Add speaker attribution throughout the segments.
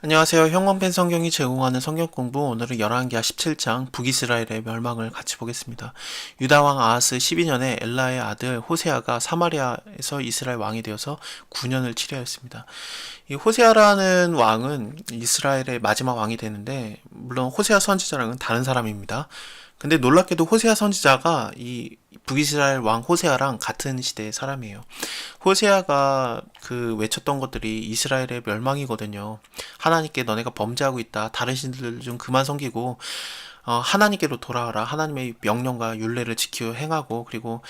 Speaker 1: 안녕하세요. 형광펜 성경이 제공하는 성경 공부, 오늘은 열왕기하 17장 북이스라엘의 멸망을 같이 보겠습니다. 유다 왕 아하스 12년에 엘라의 아들 호세아가 사마리아에서 이스라엘 왕이 되어서 9년을 치려하였습니다. 이 호세아라는 왕은 이스라엘의 마지막 왕이 되는데, 물론 호세아 선지자랑은 다른 사람입니다. 근데 놀랍게도 호세아 선지자가 이 북이스라엘 왕 호세아랑 같은 시대의 사람이에요. 호세아가 그 외쳤던 것들이 이스라엘의 멸망이거든요. 하나님께 너네가 범죄하고 있다. 다른 신들 좀 그만 섬기고 하나님께로 돌아와라. 하나님의 명령과 율례를 지키고 행하고, 그리고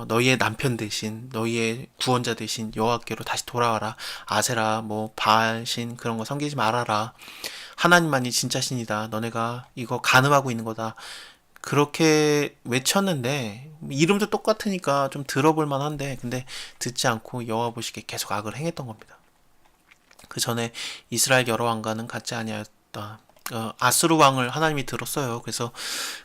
Speaker 1: 너희의 남편 대신, 너희의 구원자 대신 여호와께로 다시 돌아와라. 아세라 뭐 바알 신 그런 거 섬기지 말아라. 하나님만이 진짜 신이다. 너네가 이거 간음하고 있는 거다. 그렇게 외쳤는데 이름도 똑같으니까 좀 들어볼 만한데, 근데 듣지 않고 여호와 보시기에 계속 악을 행했던 겁니다. 그 전에 이스라엘 여러 왕과는 같지 아니하였다. 아스루 왕을 하나님이 들었어요. 그래서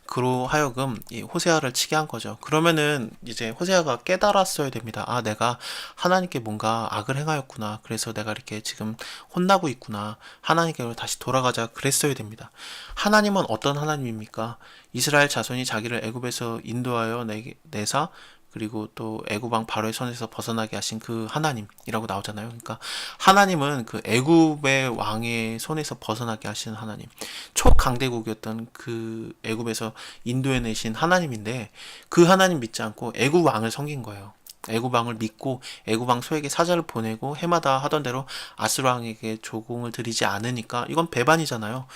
Speaker 1: 그로 하여금 이 호세아를 치게 한 거죠. 그러면은 이제 호세아가 깨달았어야 됩니다. 아, 내가 하나님께 뭔가 악을 행하였구나. 그래서 내가 이렇게 지금 혼나고 있구나. 하나님께로 다시 돌아가자 그랬어야 됩니다. 하나님은 어떤 하나님입니까? 이스라엘 자손이 자기를 애굽에서 인도하여 내사, 그리고 또 애굽 왕 바로의 손에서 벗어나게 하신 그 하나님이라고 나오잖아요. 그러니까 하나님은 그 애굽의 왕의 손에서 벗어나게 하시는 하나님, 초강대국이었던 그 애굽에서 인도해내신 하나님인데, 그 하나님 믿지 않고 애굽 왕을 섬긴 거예요. 애굽 왕을 믿고 애굽 왕 소에게 사자를 보내고 해마다 하던 대로 아스루 왕에게 조공을 드리지 않으니까 이건 배반이잖아요.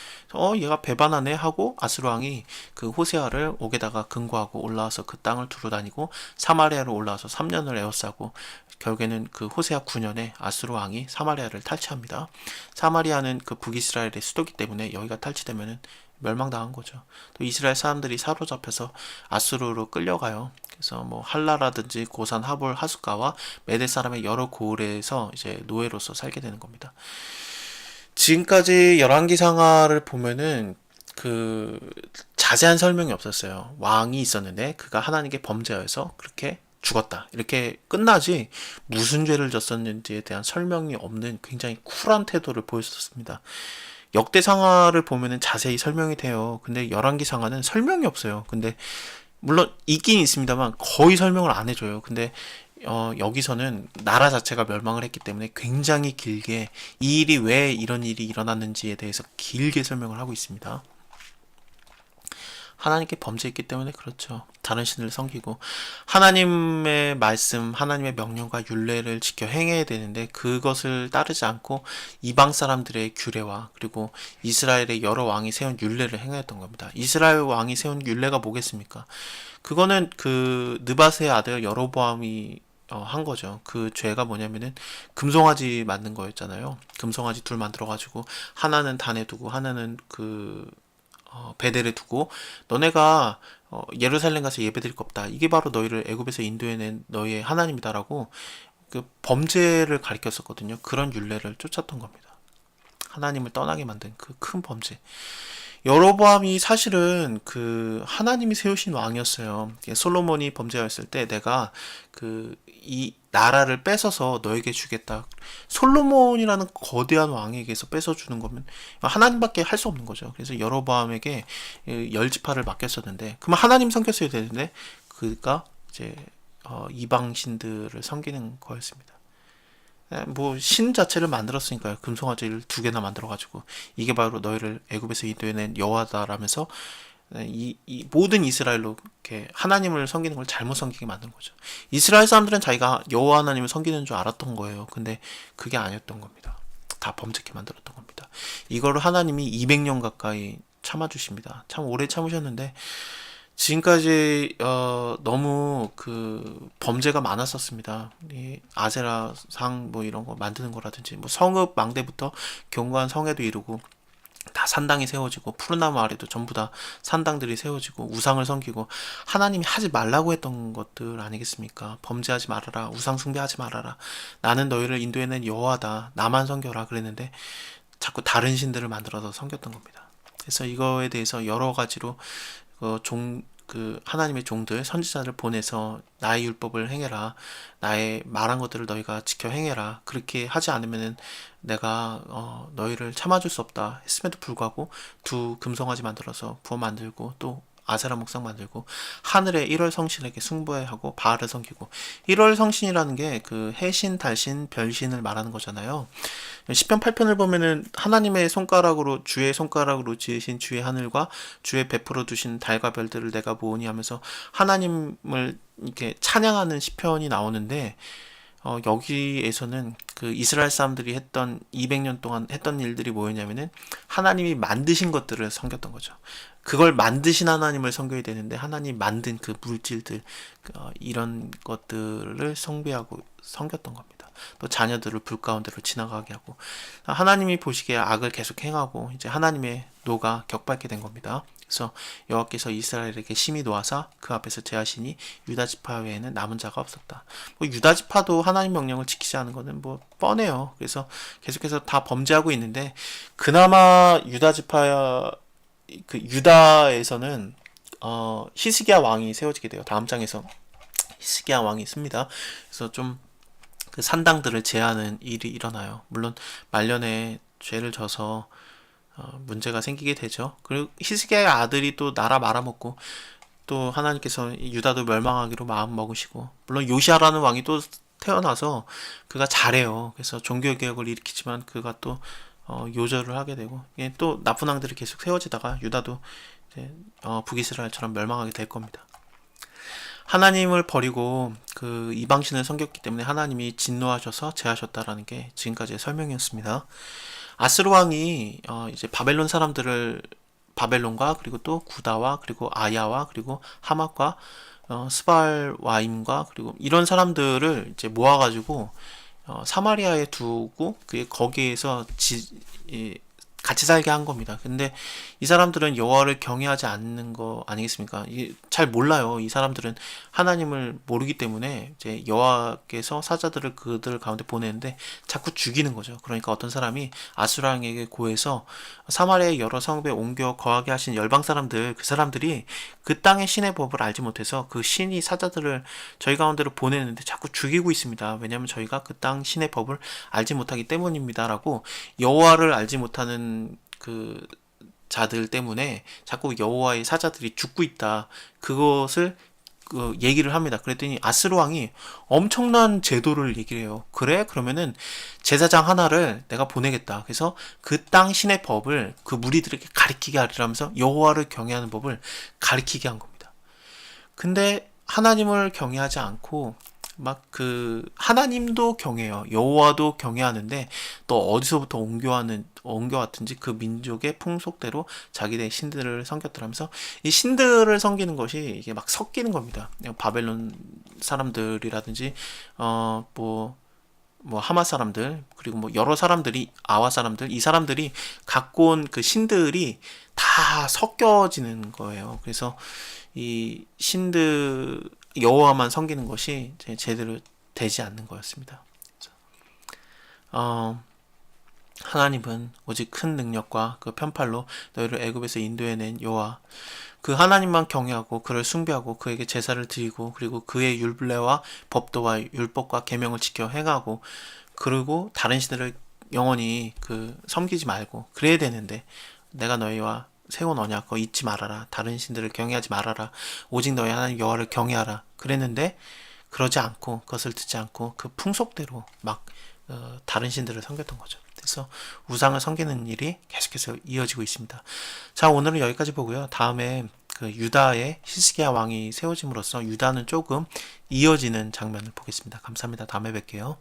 Speaker 1: 얘가 배반하네 하고 아스루 왕이 그 호세아를 옥에다가 근거하고 올라와서 그 땅을 두루 다니고 사마리아로 올라와서 3년을 에워싸고, 결국에는 그 호세아 9년에 아스루 왕이 사마리아를 탈취합니다. 사마리아는 그 북이스라엘의 수도기 때문에 여기가 탈취되면은 멸망당한 거죠. 또 이스라엘 사람들이 사로잡혀서 아수르로 끌려가요. 그래서 뭐 할라라든지 고산, 하볼, 하숫가와 메대 사람의 여러 고을에서 이제 노예로서 살게 되는 겁니다. 지금까지 열왕기상하를 보면은 그 자세한 설명이 없었어요. 왕이 있었는데 그가 하나님께 범죄하여서 그렇게 죽었다, 이렇게 끝나지 무슨 죄를 졌었는지에 대한 설명이 없는 굉장히 쿨한 태도를 보였었습니다. 역대상하를 보면은 자세히 설명이 돼요. 근데 열왕기상하는 설명이 없어요. 근데 물론 있긴 있습니다만 거의 설명을 안 해줘요. 근데 여기서는 나라 자체가 멸망을 했기 때문에 굉장히 길게 이 일이 왜 이런 일이 일어났는지에 대해서 길게 설명을 하고 있습니다. 하나님께 범죄했기 때문에 그렇죠. 다른 신을 섬기고 하나님의 말씀, 하나님의 명령과 율례를 지켜 행해야 되는데 그것을 따르지 않고 이방 사람들의 규례와 그리고 이스라엘의 여러 왕이 세운 율례를 행하였던 겁니다. 이스라엘 왕이 세운 율례가 뭐겠습니까? 그거는 그 느바스의 아들 여로보암이 한 거죠. 그 죄가 뭐냐면은 금송아지 만든 거였잖아요. 금송아지 둘 만들어가지고 하나는 단에 두고 하나는 그 베델에 두고, 너네가 예루살렘 가서 예배드릴 거 없다. 이게 바로 너희를 애굽에서 인도해낸 너희의 하나님이다라고 그 범죄를 가리켰었거든요. 그런 율례를 쫓았던 겁니다. 하나님을 떠나게 만든 그 큰 범죄. 여로보암이 사실은 그 하나님이 세우신 왕이었어요. 솔로몬이 범죄하였을 때 내가 그 이 나라를 뺏어서 너에게 주겠다. 솔로몬이라는 거대한 왕에게서 뺏어주는 거면 하나님밖에 할 수 없는 거죠. 그래서 여로보암에게 열 지파를 맡겼었는데, 그러면 하나님 섬겼어야 되는데 그가 이제 이방 신들을 섬기는 거였습니다. 뭐 신 자체를 만들었으니까요. 금송아지를 2개나 만들어가지고 이게 바로 너희를 애굽에서 인도해낸 여호와다라면서 이 모든 이스라엘로 이렇게 하나님을 섬기는 걸 잘못 섬기게 만든 거죠. 이스라엘 사람들은 자기가 여호와 하나님을 섬기는 줄 알았던 거예요. 근데 그게 아니었던 겁니다. 다 범죄케 만들었던 겁니다. 이거를 하나님이 200년 가까이 참아주십니다. 참 오래 참으셨는데 지금까지 너무 그 범죄가 많았었습니다. 이 아세라 상 뭐 이런 거 만드는 거라든지 뭐 성읍 망대부터 견고한 성에도 이루고 다 산당이 세워지고 푸르나무 아래도 전부 다 산당들이 세워지고 우상을 섬기고, 하나님이 하지 말라고 했던 것들 아니겠습니까? 범죄하지 말아라, 우상 숭배하지 말아라, 나는 너희를 인도해낸 여호와다, 나만 섬겨라 그랬는데 자꾸 다른 신들을 만들어서 섬겼던 겁니다. 그래서 이거에 대해서 여러 가지로 그 하나님의 종들 선지자를 보내서 나의 율법을 행해라, 나의 말한 것들을 너희가 지켜 행해라, 그렇게 하지 않으면은 내가 너희를 참아줄 수 없다 했음에도 불구하고 두 금송아지 만들어서 부어 만들고 또 아세라 목상 만들고 하늘의 1월 성신에게 숭배하고 바알을 섬기고, 1월 성신이라는 게 그 해신, 달신, 별신을 말하는 거잖아요. 시편 8편을 보면은 하나님의 손가락으로, 주의 손가락으로 지으신 주의 하늘과 주의 베풀어 두신 달과 별들을 내가 보오니 하면서 하나님을 이렇게 찬양하는 시편이 나오는데, 여기에서는 그 이스라엘 사람들이 했던 200년 동안 했던 일들이 뭐였냐면은 하나님이 만드신 것들을 섬겼던 거죠. 그걸 만드신 하나님을 섬겨야 되는데 하나님 만든 그 물질들, 이런 것들을 숭배하고 섬겼던 겁니다. 또 자녀들을 불 가운데로 지나가게 하고, 하나님이 보시기에 악을 계속 행하고 이제 하나님의 노가 격밟게 된 겁니다. 그래서 여호와께서 이스라엘에게 심히 노하사 그 앞에서 제하시니 유다 지파 외에는 남은 자가 없었다. 뭐 유다 지파도 하나님 명령을 지키지 않은 거는 뭐 뻔해요. 그래서 계속해서 다 범죄하고 있는데, 그나마 유다 지파, 그 유다에서는 히스기야 왕이 세워지게 돼요. 다음 장에서 히스기야 왕이 있습니다. 그래서 좀 그 산당들을 제하는 일이 일어나요. 물론 말년에 죄를 져서 문제가 생기게 되죠. 그리고 히스기야의 아들이 또 나라 말아먹고, 또 하나님께서 유다도 멸망하기로 마음 먹으시고, 물론 요시아라는 왕이 또 태어나서 그가 잘해요. 그래서 종교개혁을 일으키지만 그가 또 요절을 하게 되고, 또 나쁜 왕들이 계속 세워지다가 유다도 이제 북이스라엘처럼 멸망하게 될 겁니다. 하나님을 버리고 그 이방신을 섬겼기 때문에 하나님이 진노하셔서 제하셨다라는 게 지금까지의 설명이었습니다. 아스로 왕이 이제 바벨론 사람들을, 바벨론과 그리고 또 구다와 그리고 아야와 그리고 하맛과 스발와임과 그리고 이런 사람들을 이제 모아가지고 사마리아에 두고 거기에서 같이 살게 한 겁니다. 근데 이 사람들은 여호와를 경외하지 않는 거 아니겠습니까? 잘 몰라요. 이 사람들은 하나님을 모르기 때문에 이제 여호와께서 사자들을 그들 가운데 보내는데 자꾸 죽이는 거죠. 그러니까 어떤 사람이 아수라 왕에게 고해서 사마리아의 여러 성읍에 옮겨 거하게 하신 열방 사람들, 그 사람들이 그 땅의 신의 법을 알지 못해서 그 신이 사자들을 저희 가운데로 보내는데 자꾸 죽이고 있습니다. 왜냐하면 저희가 그 땅 신의 법을 알지 못하기 때문입니다라고, 여호와를 알지 못하는 그 자들 때문에 자꾸 여호와의 사자들이 죽고 있다, 그것을 얘기를 합니다. 그랬더니 아스로 왕이 엄청난 제도를 얘기를 해요. 그래? 그러면은 제사장 하나를 내가 보내겠다. 그래서 그 땅 신의 법을 그 무리들에게 가르치게 하리라면서 여호와를 경외하는 법을 가르치게 한 겁니다. 근데 하나님을 경외하지 않고 막 그 하나님도 경외해요. 여호와도 경외하는데 또 어디서부터 옮겨왔든지 그 민족의 풍속대로 자기네 신들을 섬겼더라면서 이 신들을 섬기는 것이 이게 막 섞이는 겁니다. 바벨론 사람들이라든지 뭐 하마 사람들, 그리고 뭐 여러 사람들이, 아와 사람들, 이 사람들이 갖고 온 그 신들이 다 섞여지는 거예요. 그래서 이 신들, 여호와만 섬기는 것이 제대로 되지 않는 거였습니다. 하나님은 오직 큰 능력과 그 편팔로 너희를 애굽에서 인도해낸 여호와, 그 하나님만 경외하고 그를 숭배하고 그에게 제사를 드리고, 그리고 그의 율례와 법도와 율법과 계명을 지켜 행하고, 그리고 다른 신들을 영원히 섬기지 말고 그래야 되는데, 내가 너희와 세운 언약 그거 잊지 말아라, 다른 신들을 경외하지 말아라, 오직 너희 하나님 여호와를 경외하라 그랬는데, 그러지 않고 그것을 듣지 않고 그 풍속대로 막 다른 신들을 섬겼던 거죠. 그래서 우상을 섬기는 일이 계속해서 이어지고 있습니다. 자, 오늘은 여기까지 보고요. 다음에 그 유다의 히스기야 왕이 세워짐으로써 유다는 조금 이어지는 장면을 보겠습니다. 감사합니다. 다음에 뵐게요.